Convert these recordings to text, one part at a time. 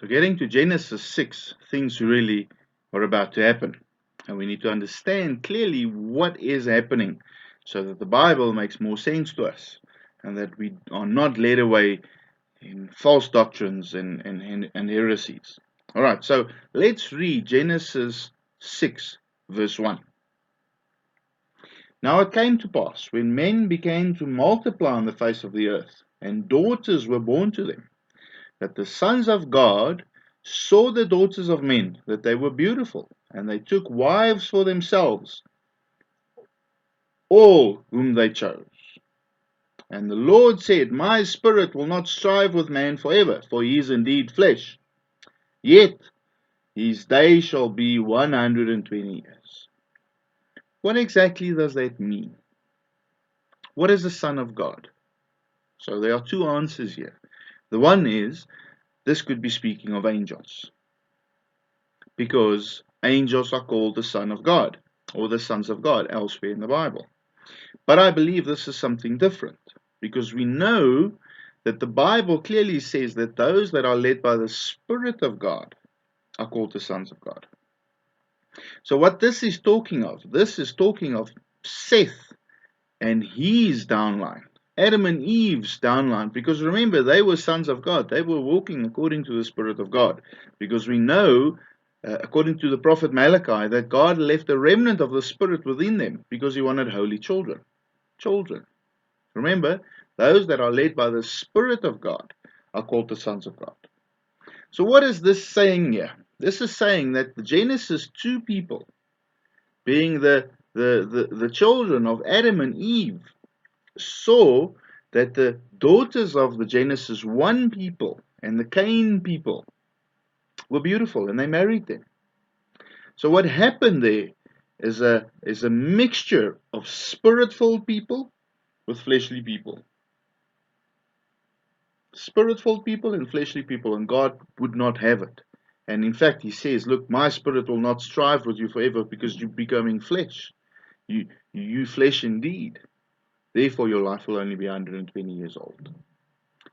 getting to Genesis 6, things really are about to happen. And we need to understand clearly what is happening so that the Bible makes more sense to us and that we are not led away in false doctrines and heresies. All right, so let's read Genesis 6, verse 1. Now it came to pass, when men began to multiply on the face of the earth, and daughters were born to them, that the sons of God saw the daughters of men, that they were beautiful, and they took wives for themselves, all whom they chose. And the Lord said, My spirit will not strive with man forever, for he is indeed flesh. Yet his days shall be 120 years. What exactly does that mean? What is the Son of God? So there are two answers here. The one is, this could be speaking of angels, because angels are called the Son of God, or the sons of God elsewhere in the Bible. But I believe this is something different, because we know that the Bible clearly says that those that are led by the Spirit of God are called the sons of God. So what this is talking of Seth and his downline, Adam and Eve's downline, because remember, they were sons of God. They were walking according to the Spirit of God, because we know, according to the prophet Malachi, that God left a remnant of the Spirit within them because he wanted holy children. Remember, those that are led by the Spirit of God are called the sons of God. So what is this saying here? This is saying that the Genesis 2 people, being the children of Adam and Eve, saw that the daughters of the Genesis 1 people and the Cain people were beautiful, and they married them. So what happened there is a mixture of spirit-filled people with fleshly people. Spirit-filled people and fleshly people, and God would not have it. And in fact, he says, look, my spirit will not strive with you forever because you're becoming flesh. You flesh indeed. Therefore, your life will only be 120 years old.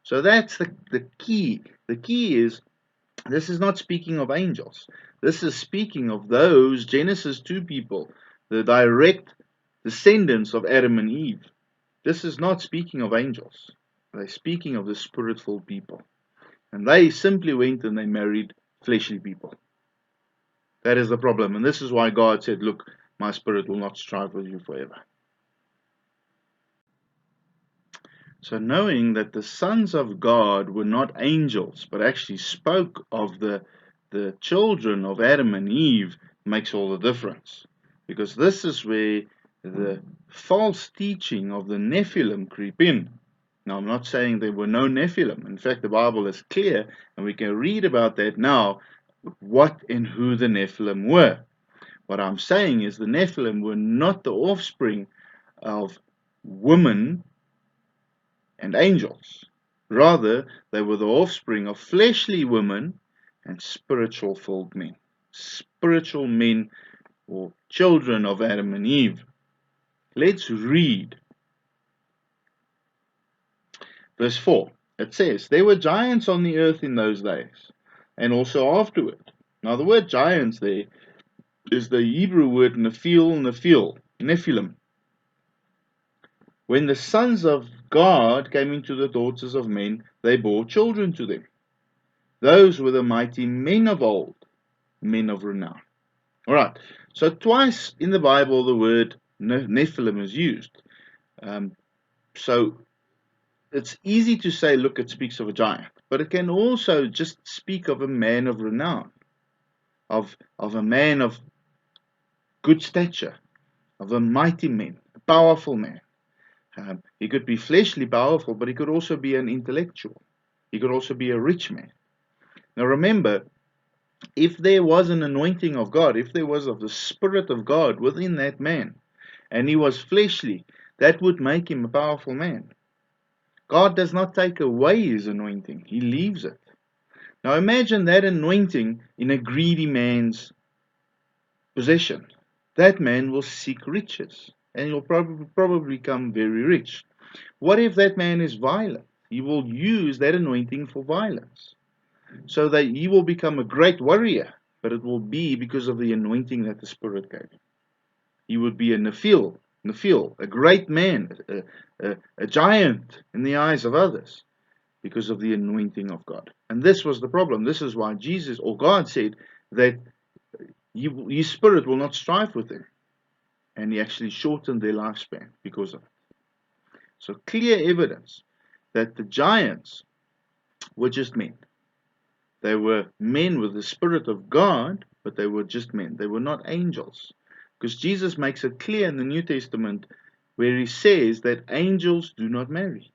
So that's the key. The key is, this is not speaking of angels. This is speaking of those Genesis 2 people, the direct descendants of Adam and Eve. This is not speaking of angels. They're speaking of the spirit-filled people. And they simply went and they married fleshly people. That is the problem. And this is why God said, look, my spirit will not strive with you forever. So knowing that the sons of God were not angels, but actually spoke of the children of Adam and Eve, makes all the difference. Because this is where the false teaching of the Nephilim creep in. Now, I'm not saying there were no Nephilim. In fact, the Bible is clear, and we can read about that now, what and who the Nephilim were. What I'm saying is the Nephilim were not the offspring of women and angels. Rather, they were the offspring of fleshly women and spiritual-filled men. Spiritual men, or children of Adam and Eve. Let's read verse 4. It says, there were giants on the earth in those days, and also afterward. Now the word giants there is the Hebrew word Nephilim. When the sons of God came into the daughters of men, they bore children to them. Those were the mighty men of old, men of renown. Alright, so twice in the Bible the word Nephilim is used. So it's easy to say, look, it speaks of a giant, but it can also just speak of a man of renown, of a man of good stature, of a mighty man, a powerful man. He could be fleshly powerful, but he could also be an intellectual. He could also be a rich man. Now remember, if there was an anointing of God, if there was of the Spirit of God within that man, and he was fleshly, that would make him a powerful man. God does not take away his anointing, he leaves it. Now imagine that anointing in a greedy man's possession. That man will seek riches, and he'll probably become very rich. What if that man is violent? He will use that anointing for violence. so that he will become a great warrior, but it will be because of the anointing that the Spirit gave him. He would be a Nephil, a great man, a giant in the eyes of others, because of the anointing of God. And this was the problem. This is why Jesus, or God, said that his Spirit will not strive with them. And he actually shortened their lifespan because of it. So clear evidence that the giants were just men. They were men with the Spirit of God, but they were just men. They were not angels. Because Jesus makes it clear in the New Testament where he says that angels do not marry.